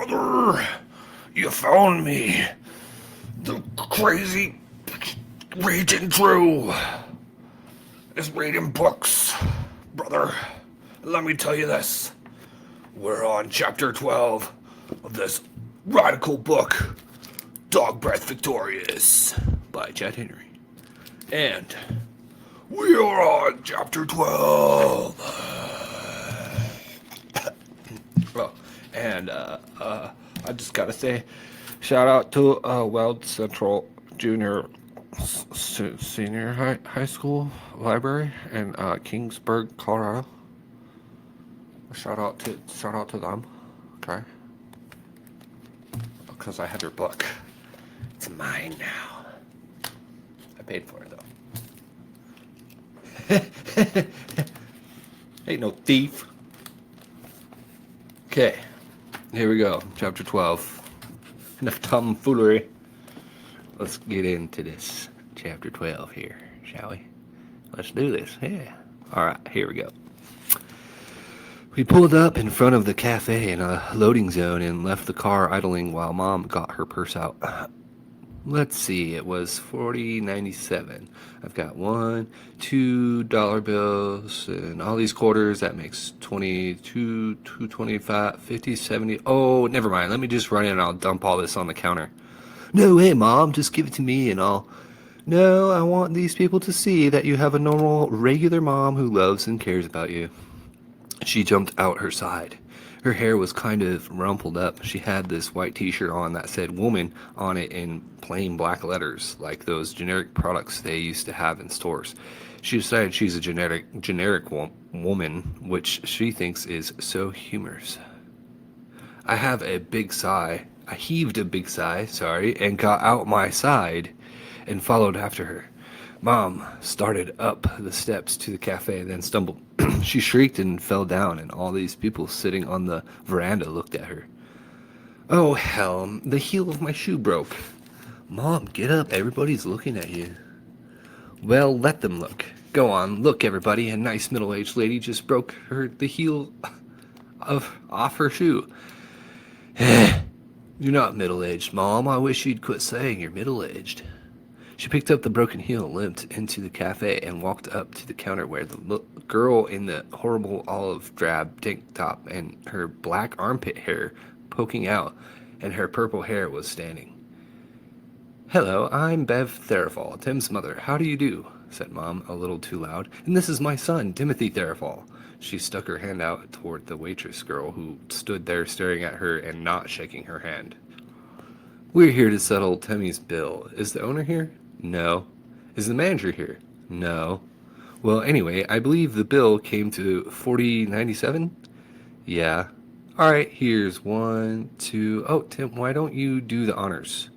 Brother, you found me. The crazy Raging Drew is reading books. Brother, let me tell you this. We're on chapter 12 of this radical book, DogBreath Victorious, by Chad Henry. And we are on chapter 12. Oh, and I just gotta say, shout out to Weld Central Junior Senior High School Library in Kingsburg, Colorado. Shout out to them, okay? Because I have your book. It's mine now. I paid for it though. Ain't no thief. Okay, here we go. Chapter 12. Enough tomfoolery. Let's get into this. Chapter 12 here, shall we? Let's do this. Yeah. Alright, here we go. We pulled up in front of the cafe in a loading zone and left the car idling while Mom got her purse out. Let's see, it was $40.97. I've got $1, $2 bills, and all these quarters. That makes 22, 225, 50, 70. Oh, never mind. Let me just run in and I'll dump all this on the counter. No way, Mom. Just give it to me and I'll... No, I want these people to see that you have a normal, regular mom who loves and cares about you. She jumped out her side. Her hair was kind of rumpled up. She had this white t-shirt on that said woman on it in plain black letters, like those generic products they used to have in stores. She decided she's a generic woman, which she thinks is so humorous. I heaved a big sigh, and got out my side and followed after her. Mom started up the steps to the cafe, then stumbled. She shrieked and fell down, and all these people sitting on the veranda looked at her. Oh, hell, the heel of my shoe broke. Mom, get up, everybody's looking at you. Well, let them look. Go on, look, everybody, a nice middle-aged lady just broke the heel off her shoe. You're not middle-aged, Mom. I wish you'd quit saying you're middle-aged. She picked up the broken heel, limped into the cafe, and walked up to the counter where the girl in the horrible olive drab tank top and her black armpit hair poking out and her purple hair was standing. Hello, I'm Bev Therafall, Tim's mother. How do you do? Said Mom, a little too loud. And this is my son, Timothy Therafall. She stuck her hand out toward the waitress girl who stood there staring at her and not shaking her hand. We're here to settle Timmy's bill. Is the owner here? No. Is the manager here? No. Well, anyway, I believe the bill came to $40.97? Yeah. Alright, here's 1, 2... Oh, Tim, why don't you do the honors?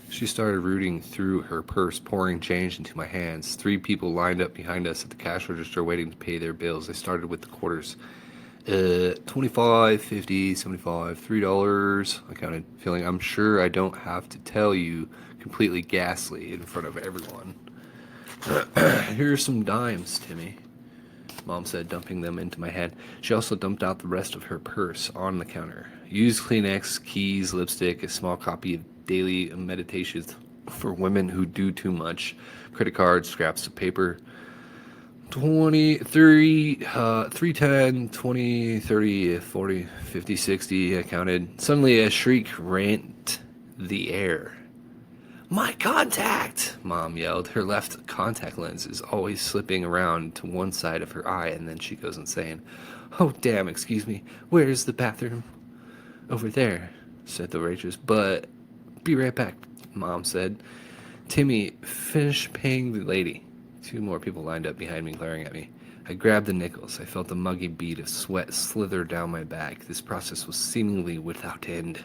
She started rooting through her purse, pouring change into my hands. 3 people lined up behind us at the cash register waiting to pay their bills. They started with the quarters. 25, 50, 75, $3. I counted, feeling I'm sure I don't have to tell you, completely ghastly in front of everyone. Here's some dimes, Timmy, Mom said, dumping them into my hand. She also dumped out the rest of her purse on the counter. Used Kleenex, keys, lipstick, a small copy of Daily Meditations for Women Who Do Too Much, credit cards, scraps of paper. 310, 20, 30, 40, 50, 60, I counted. Suddenly a shriek rent the air. My contact! Mom yelled. Her left contact lens is always slipping around to one side of her eye, and then she goes insane. Oh, damn, excuse me. Where's the bathroom? Over there, said the waitress. But be right back, Mom said. Timmy, finish paying the lady. 2 more people lined up behind me, glaring at me. I grabbed the nickels. I felt the muggy bead of sweat slither down my back. This process was seemingly without end.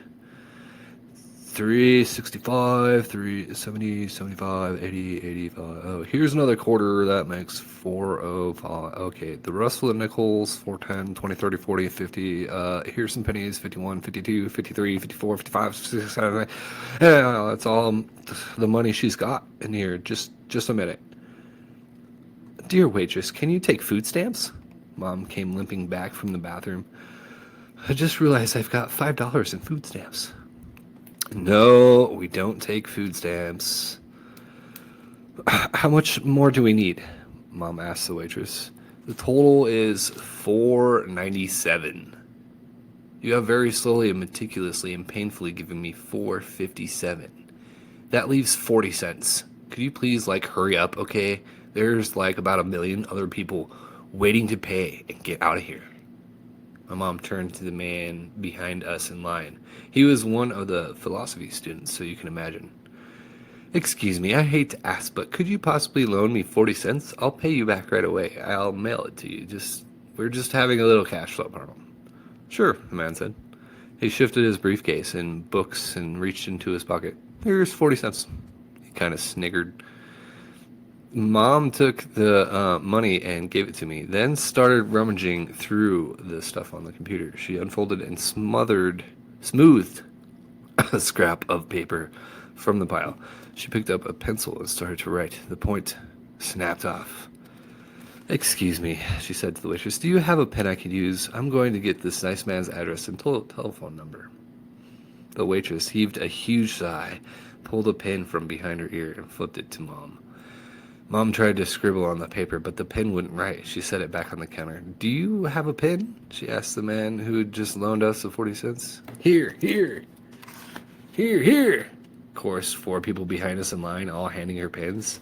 365, 370, 75, 80, 85. Oh, here's another quarter. That makes 405. Okay, the rest of the nickels, 410, 20, 30, 40, 50. Here's some pennies, 51, 52, 53, 54, 55, 56, 7. Yeah, that's all the money she's got in here. Just a minute. Dear waitress, can you take food stamps? Mom came limping back from the bathroom. I just realized I've got $5 in food stamps. No, we don't take food stamps. How much more do we need? Mom asked the waitress. The total is $4.97. You have very slowly and meticulously and painfully given me $4.57. That leaves 40 cents. Could you please, hurry up, okay? There's, about a million other people waiting to pay and get out of here. My mom turned to the man behind us in line. He was one of the philosophy students, so you can imagine. Excuse me, I hate to ask, but could you possibly loan me 40 cents? I'll pay you back right away. I'll mail it to you. We're just having a little cash flow problem. Sure, the man said. He shifted his briefcase and books and reached into his pocket. Here's 40 cents. He kind of sniggered. Mom took the money and gave it to me, then started rummaging through the stuff on the computer. She unfolded and smoothed a scrap of paper from the pile. She picked up a pencil and started to write. The point snapped off. Excuse me, she said to the waitress. Do you have a pen I could use? I'm going to get this nice man's address and telephone number. The waitress heaved a huge sigh, pulled a pen from behind her ear, and flipped it to Mom. Mom tried to scribble on the paper, but the pen wouldn't write. She set it back on the counter. Do you have a pen? She asked the man who had just loaned us the 40 cents. Here, chorused 4 people behind us in line, all handing her pens.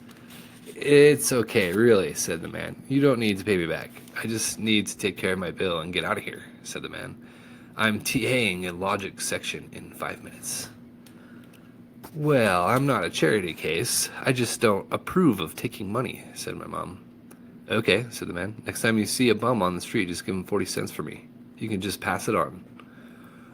It's okay, really, said the man. You don't need to pay me back. I just need to take care of my bill and get out of here, said the man. I'm TAing a logic section in 5 minutes. Well, I'm not a charity case. I just don't approve of taking money, said my mom. Okay, said the man. Next time you see a bum on the street, just give him 40 cents for me. You can just pass it on.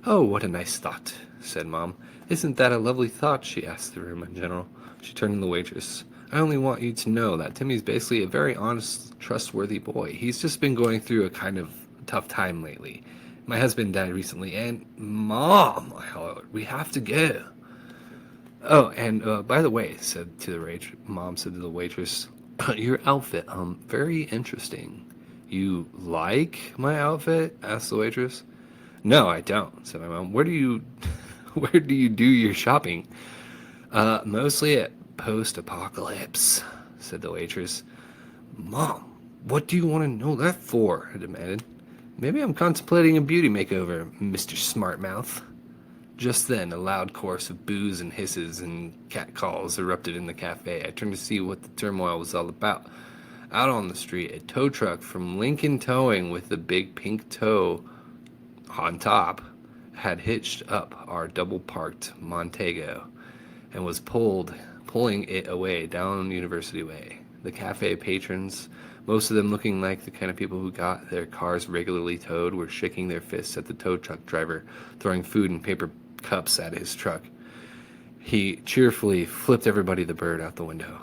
Oh, what a nice thought, said Mom. Isn't that a lovely thought? She asked the room in general. She turned to the waitress. I only want you to know that Timmy's basically a very honest, trustworthy boy. He's just been going through a kind of tough time lately. My husband died recently, and Mom, I hollered, we have to go. Oh, and by the way, Mom said to the waitress, your outfit, very interesting. You like my outfit? Asked the waitress. No, I don't, said my mom. Where do you do your shopping? Mostly at Post-Apocalypse, said the waitress. Mom, what do you want to know that for? I demanded. Maybe I'm contemplating a beauty makeover, Mr. Smartmouth. Just then, a loud chorus of boos and hisses and catcalls erupted in the cafe. I turned to see what the turmoil was all about. Out on the street, a tow truck from Lincoln Towing with the big pink toe on top had hitched up our double-parked Montego and was pulling it away down University Way. The cafe patrons, most of them looking like the kind of people who got their cars regularly towed, were shaking their fists at the tow truck driver, throwing food and paper cups at his truck. He cheerfully flipped everybody the bird out the window.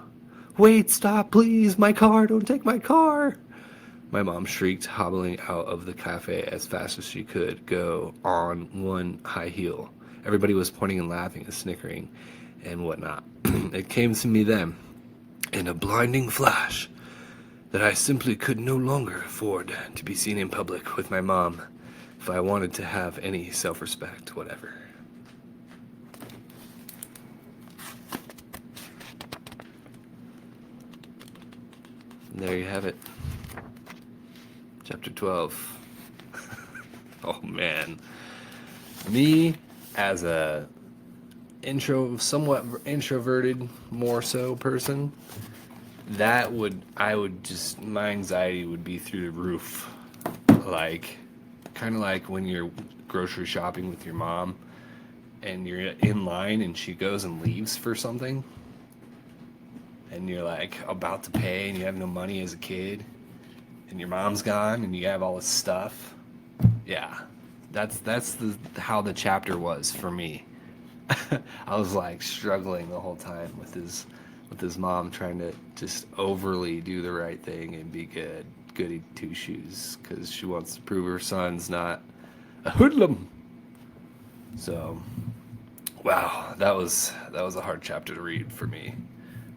Wait, stop, please, my car, don't take my car. My mom shrieked, hobbling out of the cafe as fast as she could go on one high heel. Everybody was pointing and laughing and snickering and whatnot. It came to me then, in a blinding flash, that I simply could no longer afford to be seen in public with my mom if I wanted to have any self-respect whatever. There you have it. Chapter 12. Oh man. Me as a somewhat introverted, more so person, my anxiety would be through the roof. Kind of like when you're grocery shopping with your mom and you're in line and she goes and leaves for something and you're about to pay and you have no money as a kid and your mom's gone and you have all this stuff. Yeah, that's how the chapter was for me. I was struggling the whole time with his mom trying to just overly do the right thing and be goody two shoes because she wants to prove her son's not a hoodlum. So, wow, that was a hard chapter to read for me.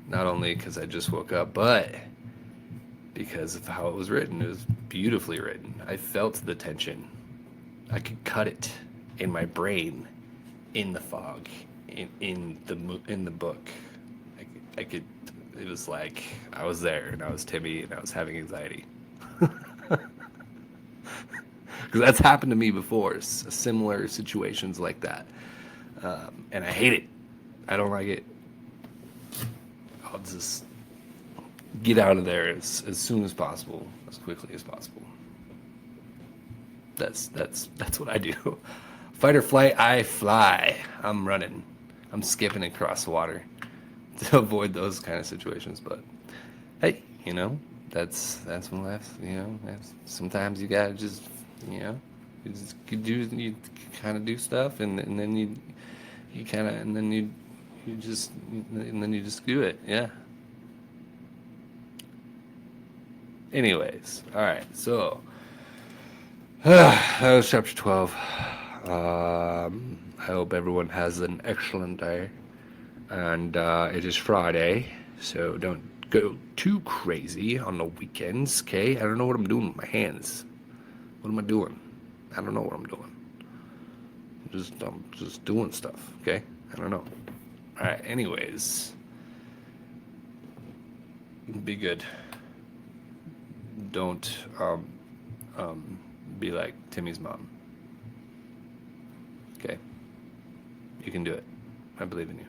Not only because I just woke up, but because of how it was written. It was beautifully written. I felt the tension. I could cut it in my brain, in the fog, in the book. I could. It was like I was there, and I was Timmy, and I was having anxiety. Because that's happened to me before, similar situations like that, and I hate it. I don't like it. I'll just get out of there as soon as possible, as quickly as possible. That's what I do. Fight or flight, I fly. I'm running. I'm skipping across the water to avoid those kind of situations. But hey, that's when life. Sometimes you gotta just you kind of do stuff, and then you kind of and then you just and then you just do it. Yeah. Anyways, all right. So that was chapter 12. I hope everyone has an excellent day. And it is Friday, so don't go too crazy on the weekends, okay? I don't know what I'm doing with my hands. What am I doing? I don't know what I'm doing. I'm just doing stuff, okay? I don't know. All right, anyways. Be good. Don't be like Timmy's mom. Okay? You can do it. I believe in you.